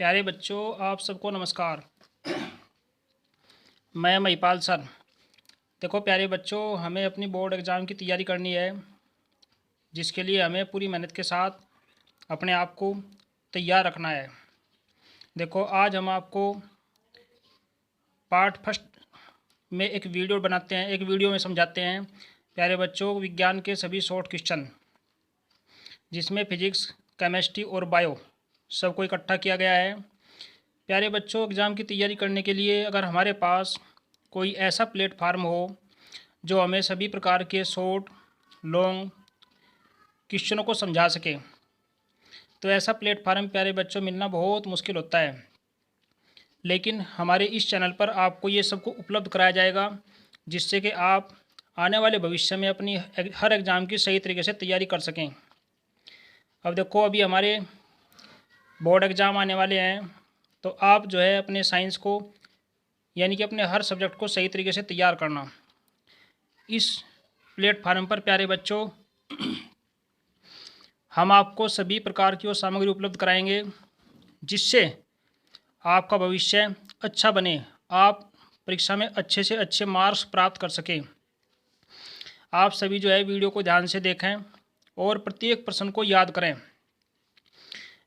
प्यारे बच्चों, आप सबको नमस्कार। मैं महिपाल सर। देखो प्यारे बच्चों, हमें अपनी बोर्ड एग्ज़ाम की तैयारी करनी है, जिसके लिए हमें पूरी मेहनत के साथ अपने आप को तैयार रखना है। देखो आज हम आपको पार्ट फर्स्ट में एक वीडियो बनाते हैं, एक वीडियो में समझाते हैं प्यारे बच्चों विज्ञान के सभी शॉर्ट क्वेश्चन, जिसमें फिजिक्स, केमिस्ट्री और बायो सबको इकट्ठा किया गया है। प्यारे बच्चों, एग्ज़ाम की तैयारी करने के लिए अगर हमारे पास कोई ऐसा प्लेटफार्म हो जो हमें सभी प्रकार के शॉर्ट लॉन्ग क्वेश्चनों को समझा सके, तो ऐसा प्लेटफार्म प्यारे बच्चों मिलना बहुत मुश्किल होता है। लेकिन हमारे इस चैनल पर आपको ये सबको उपलब्ध कराया जाएगा, जिससे कि आप आने वाले भविष्य में अपनी हर एग्ज़ाम की सही तरीके से तैयारी कर सकें। अब देखो, अभी हमारे बोर्ड एग्ज़ाम आने वाले हैं, तो आप जो है अपने साइंस को यानी कि अपने हर सब्जेक्ट को सही तरीके से तैयार करना। इस प्लेटफार्म पर प्यारे बच्चों हम आपको सभी प्रकार की वो सामग्री उपलब्ध कराएंगे, जिससे आपका भविष्य अच्छा बने, आप परीक्षा में अच्छे से अच्छे मार्क्स प्राप्त कर सकें। आप सभी जो है वीडियो को ध्यान से देखें और प्रत्येक प्रश्न को याद करें।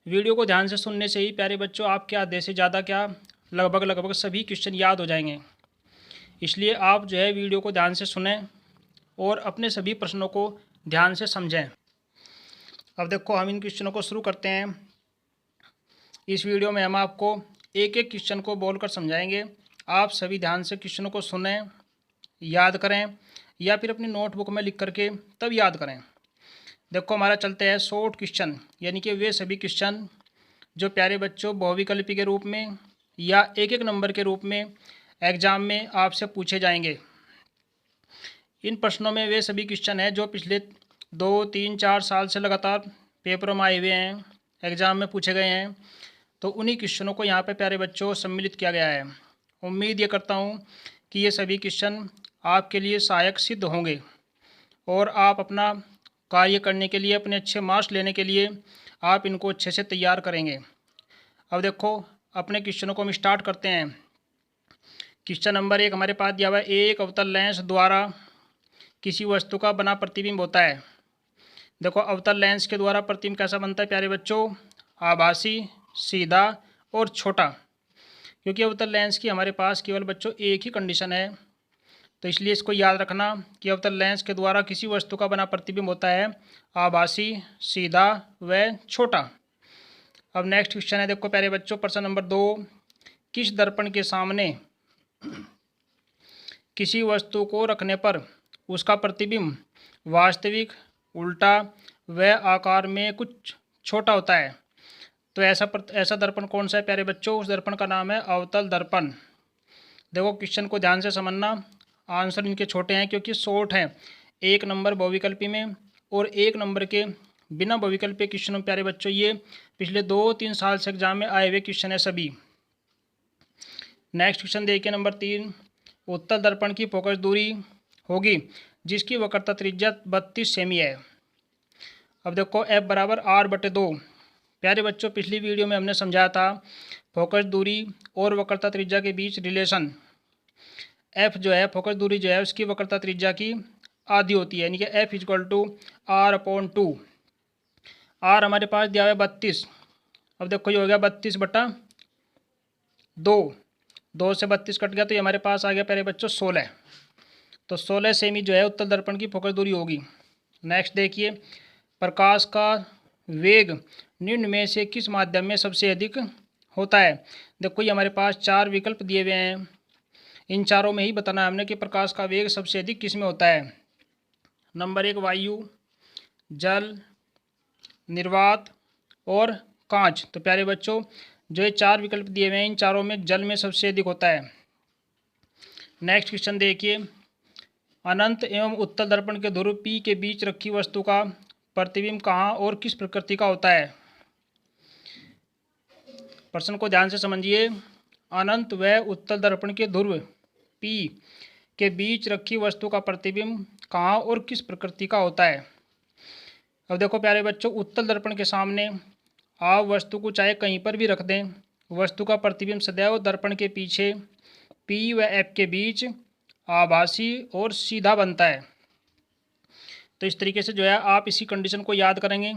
वीडियो को ध्यान से सुनने से ही प्यारे बच्चों आपके आधे से ज़्यादा क्या लगभग सभी क्वेश्चन याद हो जाएंगे। इसलिए आप जो है वीडियो को ध्यान से सुनें और अपने सभी प्रश्नों को ध्यान से समझें। अब देखो, हम इन क्वेश्चनों को शुरू करते हैं। इस वीडियो में हम आपको एक एक क्वेश्चन को बोलकर समझाएंगे। आप सभी ध्यान से क्वेश्चनों को सुनें, याद करें या फिर अपनी नोटबुक में लिख करके तब याद करें। देखो, हमारा चलते हैं शॉर्ट क्वेश्चन, यानी कि वे सभी क्वेश्चन जो प्यारे बच्चों बहुविकल्पी के रूप में या एक एक नंबर के रूप में एग्ज़ाम में आपसे पूछे जाएंगे। इन प्रश्नों में वे सभी क्वेश्चन हैं जो पिछले 2, 3, 4 साल से लगातार पेपरों में आए हुए हैं, एग्ज़ाम में पूछे गए हैं। तो उन्हीं क्वेश्चनों को यहाँ पे प्यारे बच्चों सम्मिलित किया गया है। उम्मीद ये करता हूँ कि ये सभी क्वेश्चन आपके लिए सहायक सिद्ध होंगे और आप अपना कार्य करने के लिए, अपने अच्छे मार्क्स लेने के लिए आप इनको अच्छे से तैयार करेंगे। अब देखो, अपने क्वेश्चनों को हम स्टार्ट करते हैं। क्वेश्चन नंबर 1 हमारे पास दिया हुआ है, एक अवतल लेंस द्वारा किसी वस्तु का बना प्रतिबिंब होता है। देखो, अवतल लेंस के द्वारा प्रतिबिंब कैसा बनता है प्यारे बच्चों? आभासी, सीधा और छोटा। क्योंकि अवतल लेंस की हमारे पास केवल बच्चों एक ही कंडीशन है, तो इसलिए इसको याद रखना कि अवतल लेंस के द्वारा किसी वस्तु का बना प्रतिबिंब होता है आभासी, सीधा व छोटा। अब नेक्स्ट क्वेश्चन है, देखो प्यारे बच्चों, प्रश्न नंबर 2, किस दर्पण के सामने किसी वस्तु को रखने पर उसका प्रतिबिंब वास्तविक, उल्टा व आकार में कुछ छोटा होता है? तो ऐसा दर्पण कौन सा है प्यारे बच्चों? उस दर्पण का नाम है अवतल दर्पण। देखो, क्वेश्चन को ध्यान से समझना। आंसर इनके छोटे हैं क्योंकि शॉर्ट हैं। 1 नंबर बहुविकल्पी में और 1 नंबर के बिना बहुविकल्पी क्वेश्चन में प्यारे बच्चों ये पिछले 2-3 साल से एग्जाम में आए हुए क्वेश्चन है सभी। नेक्स्ट क्वेश्चन देखिए, नंबर 3, उत्तल दर्पण की फोकस दूरी होगी जिसकी वक्रता त्रिज्या 32 सेमी है। अब देखो, F बराबर R/2। प्यारे बच्चों, पिछली वीडियो में हमने समझाया था फोकस दूरी और वक्रता त्रिज्या के बीच रिलेशन। F जो है, फोकस दूरी जो है उसकी वक्रता त्रिज्या की आधी होती है, यानी कि F = R/2। R हमारे पास दिया हुआ है 32। अब देखो, ये हो गया 32/2। 2 से 32 कट गया तो ये हमारे पास आ गया प्यारे बच्चों 16। तो 16 सेमी जो है उत्तल दर्पण की फोकस दूरी होगी। नेक्स्ट देखिए, प्रकाश का वेग निम्न में से किस माध्यम में सबसे अधिक होता है? देखो, ये हमारे पास 4 विकल्प दिए हुए हैं। इन चारों में ही बताना है हमने कि प्रकाश का वेग सबसे अधिक किस में होता है। नंबर 1 वायु, जल, निर्वात और कांच। तो प्यारे बच्चों, जो ये 4 विकल्प दिए हुए हैं, इन चारों में जल में सबसे अधिक होता है। नेक्स्ट क्वेश्चन देखिए, अनंत एवं उत्तल दर्पण के ध्रुव P के बीच रखी वस्तु का प्रतिबिंब कहाँ और किस प्रकृति का होता है? प्रश्न को ध्यान से समझिए। अनंत व उत्तल दर्पण के ध्रुव P के बीच रखी वस्तु का प्रतिबिंब कहाँ और किस प्रकृति का होता है? अब देखो प्यारे बच्चों, उत्तल दर्पण के सामने आप वस्तु को चाहे कहीं पर भी रख दें, वस्तु का प्रतिबिंब सदैव दर्पण के पीछे P व F के बीच आभासी और सीधा बनता है। तो इस तरीके से जो है आप इसी कंडीशन को याद करेंगे।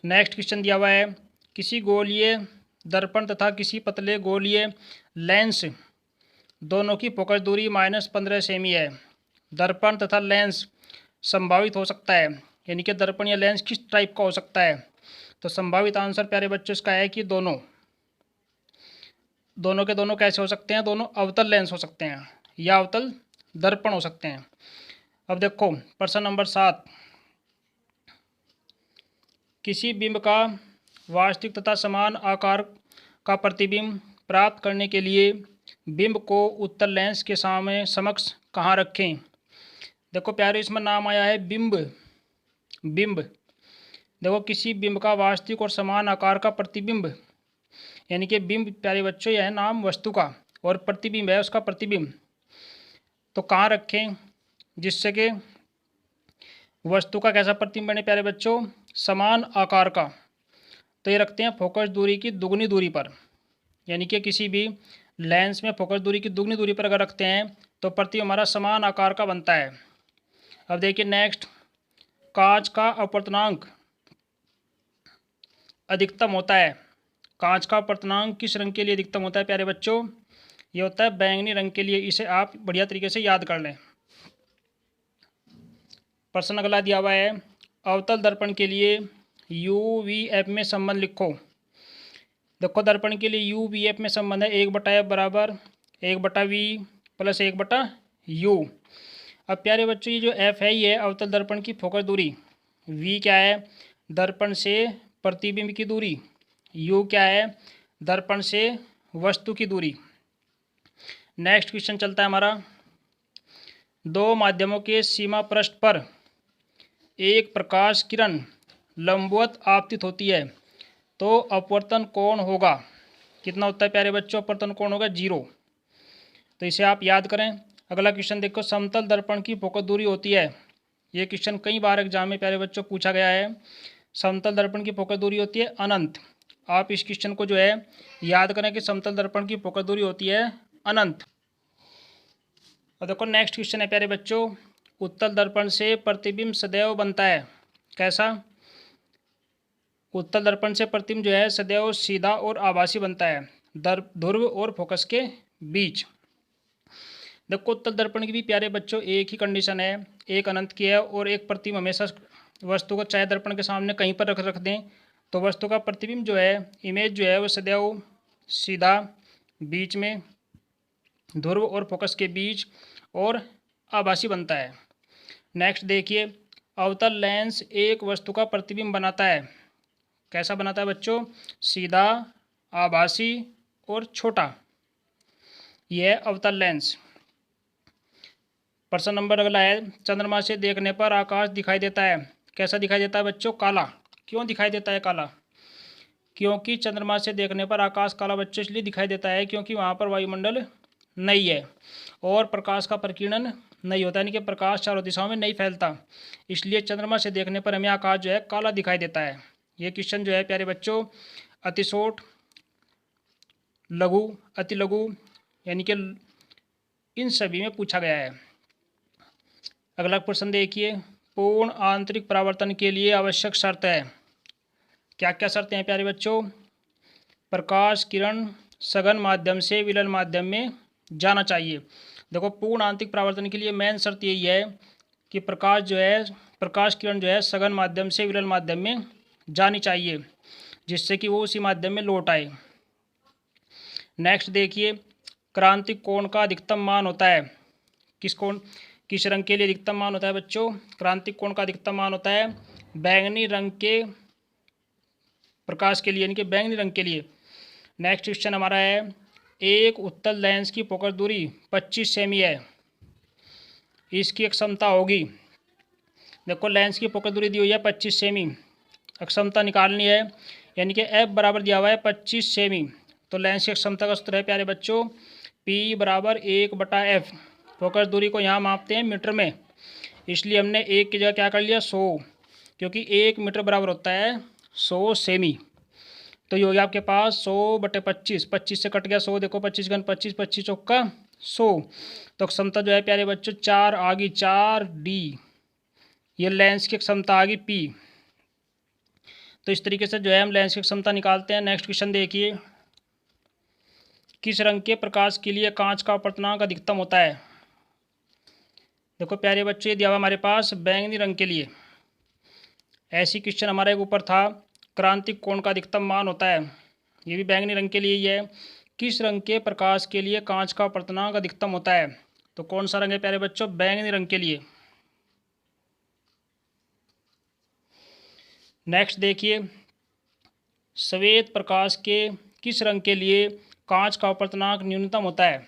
नेक्स्ट क्वेश्चन दिया हुआ है, किसी गोलीय दर्पण तथा किसी पतले गोलीय लेंस दोनों की फोकस दूरी -15 सेमी है। दर्पण तथा लेंस संभावित हो सकता है, यानी कि दर्पण या लेंस किस टाइप का हो सकता है। तो संभावित आंसर प्यारे बच्चों इसका है कि दोनों के दोनों कैसे हो सकते हैं, दोनों अवतल लेंस हो सकते हैं या अवतल दर्पण हो सकते हैं। अब देखो प्रश्न नंबर 7, किसी बिंब का वास्तविक तथा समान आकार का प्रतिबिंब प्राप्त करने के लिए बिंब को उत्तल लेंस के सामने समक्ष कहाँ रखें। देखो प्यारे इसमें नाम आया है बिंब। देखो किसी बिंब का वास्तविक और समान आकार का प्रतिबिंब, यानी कि बिंब प्यारे बच्चों यह है नाम वस्तु का और प्रतिबिंब है उसका प्रतिबिंब, तो कहाँ रखें जिससे कि वस्तु का कैसा प्रतिबिंब बने प्यारे बच्चों, समान आकार का। तो ये रखते हैं फोकस दूरी की दुगनी दूरी पर, यानी कि किसी भी लेंस में फोकस दूरी की दुगनी दूरी पर अगर रखते हैं तो प्रतिबिंब हमारा समान आकार का बनता है। अब देखिए नेक्स्ट, कांच का अपवर्तनांक अधिकतम होता है। कांच का अपवर्तनांक किस रंग के लिए अधिकतम होता है प्यारे बच्चों, ये होता है बैंगनी रंग के लिए। इसे आप बढ़िया तरीके से याद कर लें। प्रश्न अगला दिया हुआ है, अवतल दर्पण के लिए UVF में संबंध लिखो। देखो दर्पण के लिए UVF में संबंध है 1/F बराबर 1/V प्लस 1/U। अब प्यारे बच्चों ये जो F है ये अवतल दर्पण की फोकस दूरी, V क्या है दर्पण से प्रतिबिंब की दूरी, U क्या है दर्पण से वस्तु की दूरी। नेक्स्ट क्वेश्चन चलता है हमारा, दो माध्यमों के सीमा पृष्ठ पर एक प्रकाश किरण लंबवत आपतित होती है तो अपवर्तन कोण होगा कितना होता है प्यारे बच्चों, अपवर्तन कोण होगा 0। तो इसे आप याद करें। अगला क्वेश्चन देखो, समतल दर्पण की फोकस दूरी होती है। ये क्वेश्चन कई बार एग्जाम में प्यारे बच्चों पूछा गया है। समतल दर्पण की फोकस दूरी होती है अनंत। आप इस क्वेश्चन को जो है याद करें कि समतल दर्पण की फोकस दूरी होती है अनंत। और देखो नेक्स्ट क्वेश्चन है प्यारे बच्चों, उत्तल दर्पण से प्रतिबिंब सदैव बनता है कैसा। उत्तल दर्पण से प्रतिबिंब जो है सदैव सीधा और आभासी बनता है ध्रुव और फोकस के बीच। देखो उत्तल दर्पण की भी प्यारे बच्चों एक ही कंडीशन है, एक अनंत की है और एक प्रतिबिंब हमेशा वस्तु को चाहे दर्पण के सामने कहीं पर रख दें तो वस्तु का प्रतिबिंब जो है इमेज जो है वो सदैव सीधा बीच में ध्रुव और फोकस के बीच और आभासी बनता है। नेक्स्ट देखिए, अवतल लेंस एक वस्तु का प्रतिबिंब बनाता है कैसा बनाता है बच्चों, सीधा आभासी और छोटा, यह अवतल लेंस। प्रश्न नंबर अगला है, चंद्रमा से देखने पर आकाश दिखाई देता है कैसा दिखाई देता है बच्चों, काला। क्यों दिखाई देता है काला, क्योंकि चंद्रमा से देखने पर आकाश काला बच्चों इसलिए दिखाई देता है क्योंकि वहाँ पर वायुमंडल नहीं है और प्रकाश का प्रकीर्णन नहीं होता, यानी कि प्रकाश चारों दिशाओं में नहीं फैलता, इसलिए चंद्रमा से देखने पर हमें आकाश जो है काला दिखाई देता है। ये क्वेश्चन जो है प्यारे बच्चों अतिशोट, लघु, अति लघु, यानी कि इन सभी में पूछा गया है। अगला प्रश्न देखिए, पूर्ण आंतरिक परावर्तन के लिए आवश्यक शर्त है। क्या क्या शर्तें हैं प्यारे बच्चों, प्रकाश किरण सघन माध्यम से विरल माध्यम में जाना चाहिए। देखो पूर्ण आंतरिक परावर्तन के लिए मेन शर्त यही है कि प्रकाश किरण जो है सघन माध्यम से विरल माध्यम में जानी चाहिए जिससे कि वो उसी माध्यम में लौट आए। नेक्स्ट देखिए, क्रांतिक कोण का अधिकतम मान होता है किस रंग के लिए अधिकतम मान होता है बच्चों, क्रांतिक कोण का अधिकतम मान होता है बैंगनी रंग के प्रकाश के लिए, यानी कि बैंगनी रंग के लिए। नेक्स्ट क्वेश्चन हमारा है, एक उत्तल लेंस की फोकस दूरी 25 सेमी है, इसकी अक्षमता होगी। देखो लेंस की फोकस दूरी दी हुई है 25 सेमी, अक्षमता निकालनी है, यानी कि F बराबर दिया हुआ है 25 सेमी। तो लेंस की अक्षमता का सूत्र है प्यारे बच्चों P बराबर 1/F। फोकस दूरी को यहाँ मापते हैं मीटर में, इसलिए हमने 1 की जगह क्या कर लिया 100, क्योंकि 1 मीटर बराबर होता है 100 सेमी। तो ये हो गया आपके पास 100/25, 25 से कट गया 100, देखो 25 घन 25, 25 चौका 100। तो क्षमता जो है प्यारे बच्चों 4 आ गई, 4D। ये लेंस की क्षमता आ गई P। तो इस तरीके से जो है हम लेंस की क्षमता निकालते हैं। नेक्स्ट क्वेश्चन देखिए, किस रंग के प्रकाश के लिए कांच का अपवर्तनांक अधिकतम होता है? देखो प्यारे बच्चों, ये दिया हुआ हमारे पास बैंगनी रंग के लिए। ऐसी क्वेश्चन हमारे एक ऊपर था, क्रांतिक कोण का अधिकतम मान होता है, ये भी बैंगनी रंग के लिए ही है। किस रंग के प्रकाश के लिए कांच का अपवर्तनांक अधिकतम होता है? तो कौन सा रंग है प्यारे बच्चों? बैंगनी रंग के लिए। नेक्स्ट देखिए, श्वेत प्रकाश के किस रंग के लिए कांच का अपवर्तनांक न्यूनतम होता है?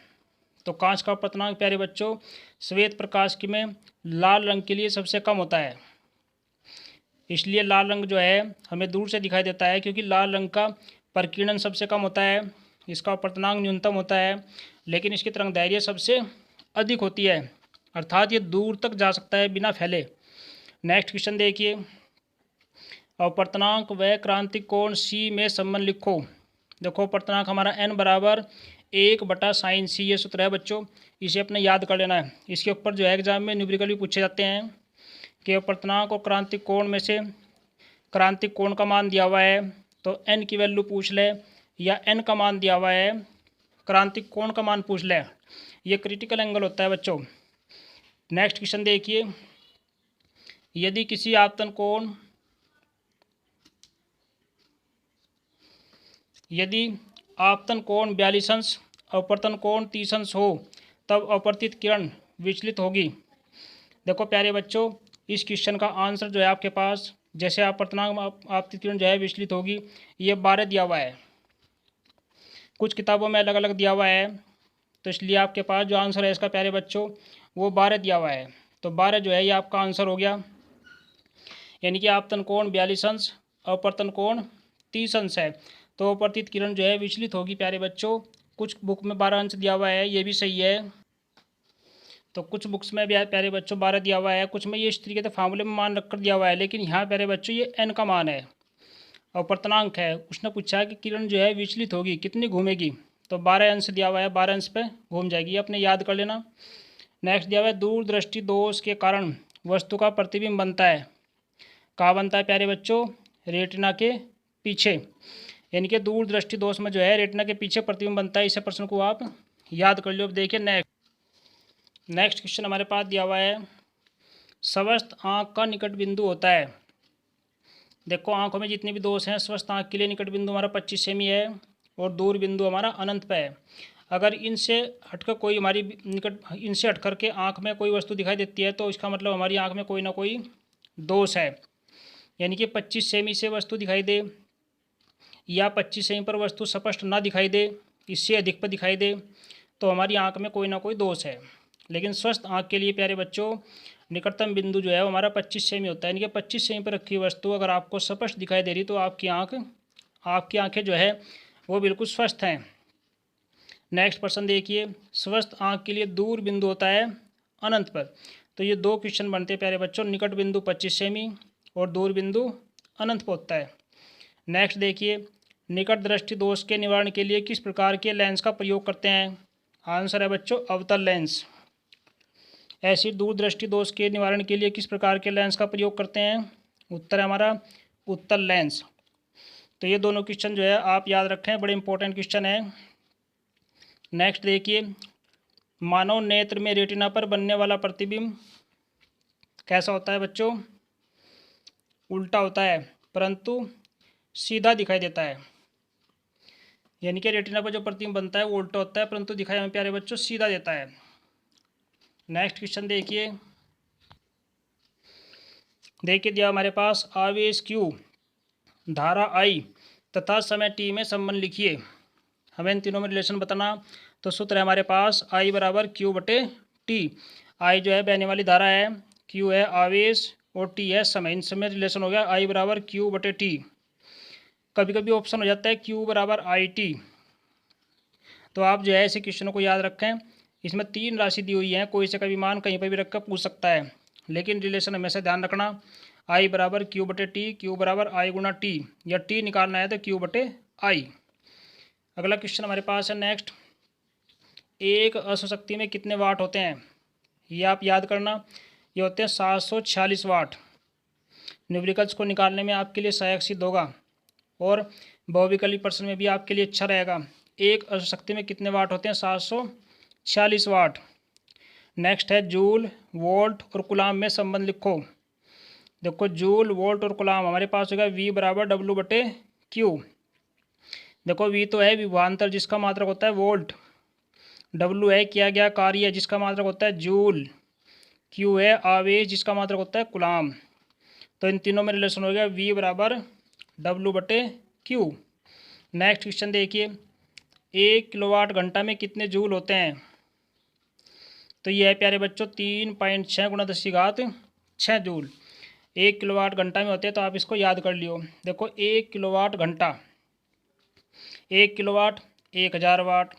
तो कांच का अपवर्तनांक प्यारे बच्चों श्वेत प्रकाश की में लाल रंग के लिए सबसे कम होता है। इसलिए लाल रंग जो है हमें दूर से दिखाई देता है, क्योंकि लाल रंग का प्रकीर्णन सबसे कम होता है, इसका अपवर्तनांक न्यूनतम होता है, लेकिन इसकी तरंगदैर्घ्य सबसे अधिक होती है, अर्थात ये दूर तक जा सकता है बिना फैले। नेक्स्ट क्वेश्चन देखिए, अपवर्तनांक व क्रांतिक कोण C में संबंध लिखो। देखो अपवर्तनांक हमारा n बराबर 1/sin C, ये सूत्र है बच्चों, इसे अपने याद कर लेना है। इसके ऊपर जो है एग्जाम में न्यूमेरिकल भी पूछे जाते हैं कि अपवर्तनांक और क्रांतिक कोण में से क्रांतिक कोण का मान दिया हुआ है तो n की वैल्यू पूछ ले, या n का मान दिया हुआ है क्रांतिक कोण का मान पूछ ले, ये क्रिटिकल एंगल होता है बच्चों। नेक्स्ट क्वेश्चन देखिए, यदि किसी आपतन कोण यदि आपतन कोण 42 अंश, अपवर्तन कोण 30 अंश हो, तब अपवर्तित किरण विचलित होगी। देखो प्यारे बच्चों, इस क्वेश्चन का आंसर जो है आपके पास, जैसे अपवर्तनांक आपतित किरण जो है विचलित होगी, ये 12 दिया हुआ है, कुछ किताबों में अलग अलग दिया हुआ है, तो इसलिए आपके पास जो आंसर है इसका प्यारे बच्चों वो 12 दिया हुआ है। तो 12 जो है ये आपका आंसर हो गया, यानी कि आपतन कोण 42 अंश, अपवर्तन कोण 30 अंश है, तो अपवर्तित किरण जो है विचलित होगी प्यारे बच्चों। कुछ बुक में 12 अंश दिया हुआ है, ये भी सही है, तो कुछ बुक्स में भी प्यारे बच्चों 12 दिया हुआ है, कुछ में ये इस तरीके से फार्मूले में मान रखकर दिया हुआ है, लेकिन यहाँ प्यारे बच्चों ये n का मान है, अपवर्तनांक है। उसने पूछा कि किरण जो है विचलित होगी, कितनी घूमेगी, तो 12 अंश दिया हुआ है, 12 अंश पे घूम जाएगी, अपने याद कर लेना। नेक्स्ट दिया हुआ है, दूरदृष्टि दोष के कारण वस्तु का प्रतिबिंब बनता है। कहाँ बनता है प्यारे बच्चों? रेटिना के पीछे, यानी कि दूरदृष्टि दोष में जो है रेटिना के पीछे प्रतिबिंब बनता है। इस प्रश्न को आप याद कर लो। अब देखिए नेक्स्ट क्वेश्चन हमारे पास दिया हुआ है, स्वस्थ आँख का निकट बिंदु होता है। देखो आँखों में जितने भी दोष हैं, स्वस्थ आँख के लिए निकट बिंदु हमारा 25 सेमी है और दूर बिंदु हमारा अनंत पे है। अगर इनसे हटकर कोई हमारी इनसे हट करके आँख में कोई वस्तु दिखाई देती है, तो इसका मतलब हमारी आँख में कोई ना कोई दोष है। यानी कि 25 सेमी से वस्तु दिखाई दे या 25 सेमी पर वस्तु स्पष्ट ना दिखाई दे, इससे अधिक पर दिखाई दे, तो हमारी आँख में कोई ना कोई दोष है। लेकिन स्वस्थ आँख के लिए प्यारे बच्चों निकटतम बिंदु जो है वो हमारा 25 सेमी होता है। यानी कि 25 सेमी पर रखी वस्तु अगर आपको स्पष्ट दिखाई दे रही, तो आपकी आँखें जो है वो बिल्कुल स्वस्थ हैं। नेक्स्ट प्रश्न देखिए, स्वस्थ आँख के लिए दूर बिंदु होता है अनंत पर। तो ये दो क्वेश्चन बनते हैं प्यारे बच्चों, निकट बिंदु 25 सेमी और दूर बिंदु अनंत पर होता है। नेक्स्ट देखिए, निकट दृष्टि दोष के निवारण के लिए किस प्रकार के लेंस का प्रयोग करते हैं? आंसर है बच्चों अवतल लेंस। ऐसी दूरदृष्टि दोष के निवारण के लिए किस प्रकार के लेंस का प्रयोग करते हैं? उत्तर है हमारा उत्तल लेंस। तो ये दोनों क्वेश्चन जो है आप याद रखें, बड़े इंपॉर्टेंट क्वेश्चन है। नेक्स्ट देखिए, मानव नेत्र में रेटिना पर बनने वाला प्रतिबिंब कैसा होता है बच्चों? उल्टा होता है, परंतु सीधा दिखाई देता है। यानी कि रेटिना पर जो प्रतिबिंब बनता है वो उल्टा होता है, परंतु दिखाई हमें प्यारे बच्चों सीधा देता है। नेक्स्ट क्वेश्चन देखिए दिया हमारे पास, आवेश Q, धारा I तथा समय t में संबंध लिखिए। हमें इन तीनों में रिलेशन बताना। तो सूत्र है हमारे पास I बराबर Q/T। I जो है बहने वाली धारा है, Q है आवेश और T है समय। इन समय रिलेशन हो गया I बराबर Q/T। कभी कभी ऑप्शन हो जाता है Q बराबर IT। तो आप जो है ऐसे क्वेश्चनों को याद रखें। इसमें 3 राशि दी हुई हैं, कोई से कभी मान कहीं पर भी रखकर पूछ सकता है, लेकिन रिलेशन हमेशा ध्यान रखना। I बराबर Q/T, Q बराबर I गुणा T, या T निकालना है तो Q/I आई। अगला क्वेश्चन हमारे पास है नेक्स्ट, एक अश्वशक्ति में कितने वाट होते हैं? ये आप याद करना, ये होते हैं 746 वाट। न्यूमेरिकल्स को निकालने में आपके लिए सहायक सिद्ध होगा और बहुविकल्पी प्रश्न में भी आपके लिए अच्छा रहेगा। एक अश्वशक्ति में कितने वाट होते हैं? 746 वाट। नेक्स्ट है जूल, वोल्ट और कूलाम में संबंध लिखो। देखो जूल, वोल्ट और कूलाम हमारे पास होगा V बराबर W/Q। देखो V तो है विभवांतर जिसका मात्रक होता है वोल्ट, W है किया गया कार्य जिसका मात्रक होता है जूल, Q है आवेश जिसका मात्रक होता है कूलाम। तो इन तीनों में रिलेशन हो गया V बराबर W/Q। नेक्स्ट क्वेश्चन देखिए, 1 किलोवाट घंटा में कितने जूल होते हैं? तो ये है प्यारे बच्चों 3.6 × 10⁻6 जूल 1 किलोवाट घंटा में होते हैं। तो आप इसको याद कर लियो। देखो 1 किलोवाट घंटा, 1 किलोवाट 1000 वाट,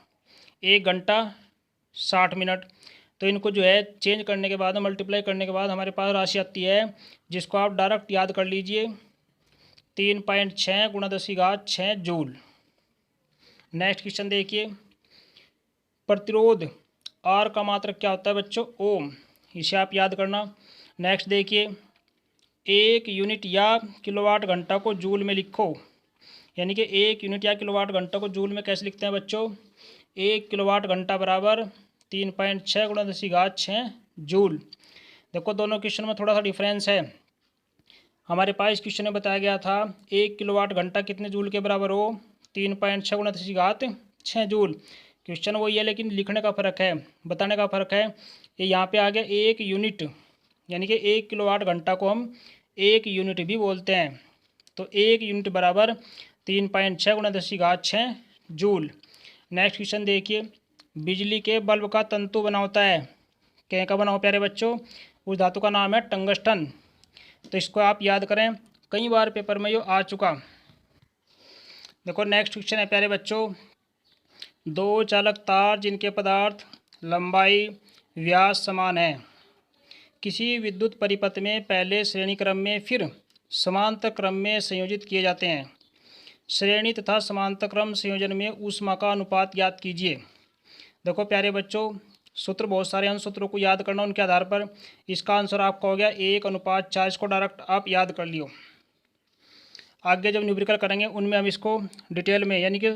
1 घंटा 60 मिनट। तो इनको जो है चेंज करने के बाद, मल्टीप्लाई करने के बाद हमारे पास राशि आती है जिसको आप डायरेक्ट याद कर लीजिए, 3.6 × 10⁻6 जूल। नेक्स्ट क्वेश्चन देखिए, प्रतिरोध आर का मात्रक क्या होता है बच्चों? ओम। इसे आप याद करना। नेक्स्ट देखिए, 1 यूनिट या किलोवाट घंटा को जूल में लिखो, यानी कि 1 यूनिट या किलोवाट घंटा को जूल में कैसे लिखते हैं बच्चों? 1 किलोवाट घंटा बराबर 3.6 × 10⁻6 जूल। देखो दोनों क्वेश्चन में थोड़ा सा डिफरेंस है। हमारे पास इस क्वेश्चन में बताया गया था 1 किलोवाट घंटा कितने जूल के बराबर हो? 3.6 × 10⁻6 जूल। क्वेश्चन वही है लेकिन लिखने का फ़र्क है, बताने का फ़र्क है। ये यहाँ पे आ गया 1 यूनिट, यानी कि 1 किलोवाट घंटा को हम 1 यूनिट भी बोलते हैं। तो 1 यूनिट बराबर 3.6 × 10⁻6 जूल। नेक्स्ट क्वेश्चन देखिए, बिजली के बल्ब का तंतु बना होता है, क्या का बना हो प्यारे बच्चों? उस धातु का नाम है टंगस्टन। तो इसको आप याद करें, कई बार पेपर में ये आ चुका। देखो नेक्स्ट क्वेश्चन है प्यारे बच्चों, 2 चालक तार जिनके पदार्थ लंबाई व्यास समान है, किसी विद्युत परिपथ में पहले श्रेणी क्रम में फिर समांतर क्रम में संयोजित किए जाते हैं। श्रेणी तथा समांतर क्रम संयोजन में ऊष्मा का अनुपात ज्ञात कीजिए। देखो प्यारे बच्चों, सूत्र बहुत सारे हैं, उन सूत्रों को याद करना, उनके आधार पर इसका आंसर आपका हो गया 1:4। इसको डायरेक्ट आप याद कर लियो। आगे जब न्यूमेरिकल करेंगे उनमें हम इसको डिटेल में, यानी कि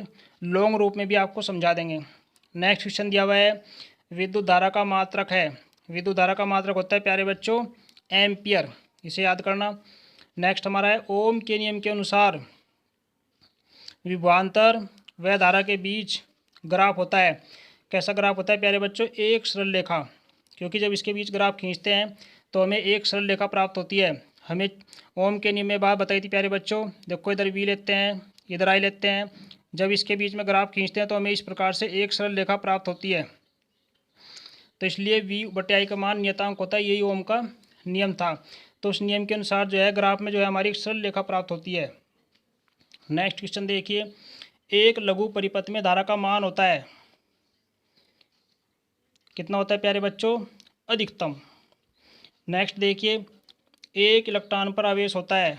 लॉन्ग रूप में भी आपको समझा देंगे। नेक्स्ट क्वेश्चन दिया हुआ है, विद्युत धारा का मात्रक है। विद्युत धारा का मात्रक होता है प्यारे बच्चों एम्पियर, इसे याद करना। नेक्स्ट हमारा है, ओम के नियम के अनुसार विभवांतर व धारा के बीच ग्राफ होता है। कैसा ग्राफ होता है प्यारे बच्चों? एक सरल रेखा, क्योंकि जब इसके बीच ग्राफ खींचते हैं तो हमें एक सरल रेखा प्राप्त होती है। हमें ओम के नियम में बात बताई थी प्यारे बच्चों। देखो इधर वी लेते हैं, इधर आई लेते हैं, जब इसके बीच में ग्राफ खींचते हैं तो हमें इस प्रकार से एक सरल रेखा प्राप्त होती है। तो इसलिए V/I का मान नियतांक होता है, यही ओम का नियम था। तो उस नियम के अनुसार जो है ग्राफ में जो है हमारी एक सरल रेखा प्राप्त होती है। नेक्स्ट क्वेश्चन देखिए, एक लघु परिपथ में धारा का मान होता है, कितना होता है प्यारे बच्चों? अधिकतम। नेक्स्ट देखिए, 1 इलेक्ट्रॉन पर आवेश होता है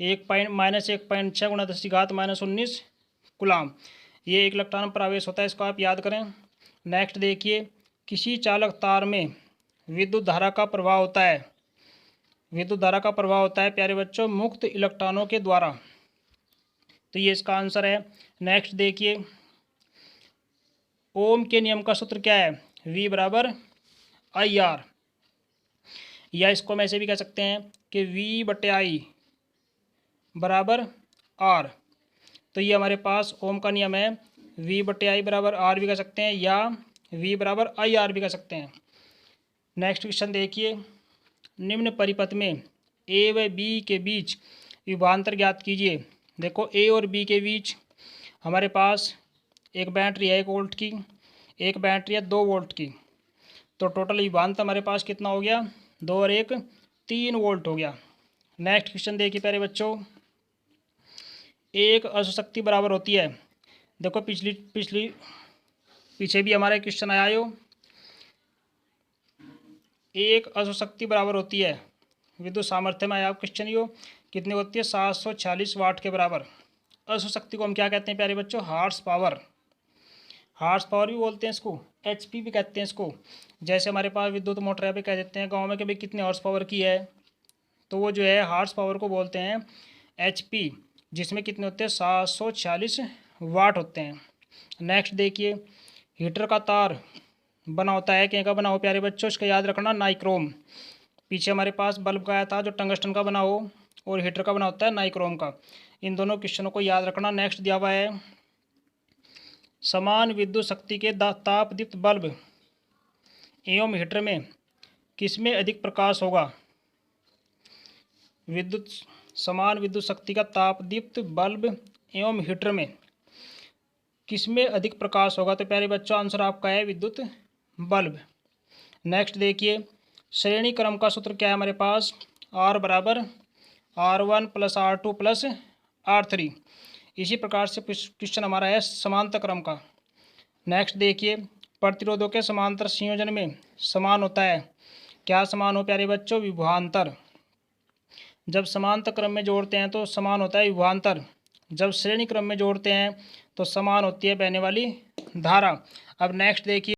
-1.6 × 10⁻−19 कूलाम। ये 1 इलेक्ट्रॉन पर आवेश होता है, इसको आप याद करें। नेक्स्ट देखिए, किसी चालक तार में विद्युत धारा का प्रवाह होता है। विद्युत धारा का प्रवाह होता है प्यारे बच्चों मुक्त इलेक्ट्रॉनों के द्वारा। तो ये इसका आंसर है। नेक्स्ट देखिए, ओम के नियम का सूत्र क्या है? V बराबर IR, या इसको हम ऐसे भी कह सकते हैं कि V/I बराबर R। तो ये हमारे पास ओम का नियम है, V/I बराबर R भी कह सकते हैं या V बराबर IR भी कह सकते हैं। नेक्स्ट क्वेश्चन देखिए, निम्न परिपथ में A व B के बीच विभवांतर ज्ञात कीजिए। देखो A और B के बीच हमारे पास एक बैटरी है 1 वोल्ट की, एक बैटरी है 2 वोल्ट की। तो टोटल विभवांतर हमारे पास कितना हो गया? 2 और 1 3 वोल्ट हो गया। नेक्स्ट क्वेश्चन देखिए प्यारे बच्चों, एक अश्वशक्ति बराबर होती है। देखो पीछे भी हमारा क्वेश्चन आया हो, एक अश्वशक्ति बराबर होती है, विद्युत सामर्थ्य में आया क्वेश्चन यो कितनी होती है 746 वाट के बराबर। अश्व शक्ति को हम क्या कहते हैं प्यारे बच्चों? Horse power. हार्स पावर भी बोलते हैं इसको, एचपी भी कहते हैं इसको। जैसे हमारे पास विद्युत मोटर है, कह देते हैं गांव में कि भाई कितने हॉर्स पावर की है, तो वो जो है हार्स पावर को बोलते हैं एचपी, जिसमें कितने होते हैं 746 वाट होते हैं। नेक्स्ट देखिए, हीटर का तार बना होता है, क्या का बना हो प्यारे बच्चों? इसका याद रखना नाइक्रोम। पीछे हमारे पास बल्ब का आया था जो टंगस्टन का बना हो, और हीटर का बना होता है नाइक्रोम का। इन दोनों क्वेश्चनों को याद रखना। नेक्स्ट दिया हुआ है, समान विद्युत शक्ति के ताप दीप्त बल्ब एवं हीटर में किसमें अधिक प्रकाश होगा? समान विद्युत शक्ति का ताप दीप्त बल्ब एवं हीटर में किसमें अधिक प्रकाश होगा? तो प्यारे बच्चों आंसर आपका है विद्युत बल्ब। नेक्स्ट देखिए, श्रेणी क्रम का सूत्र क्या है हमारे पास? R बराबर R1 plus R2 plus R3। इसी प्रकार से क्वेश्चन हमारा है समांतर क्रम का। नेक्स्ट देखिए, प्रतिरोधों के समांतर संयोजन में समान होता है, क्या समान हो प्यारे बच्चों? विभवांतर। जब समांतर क्रम में जोड़ते हैं तो समान होता है विभवांतर, जब श्रेणी क्रम में जोड़ते हैं तो समान होती है बहने वाली धारा। अब नेक्स्ट देखिए,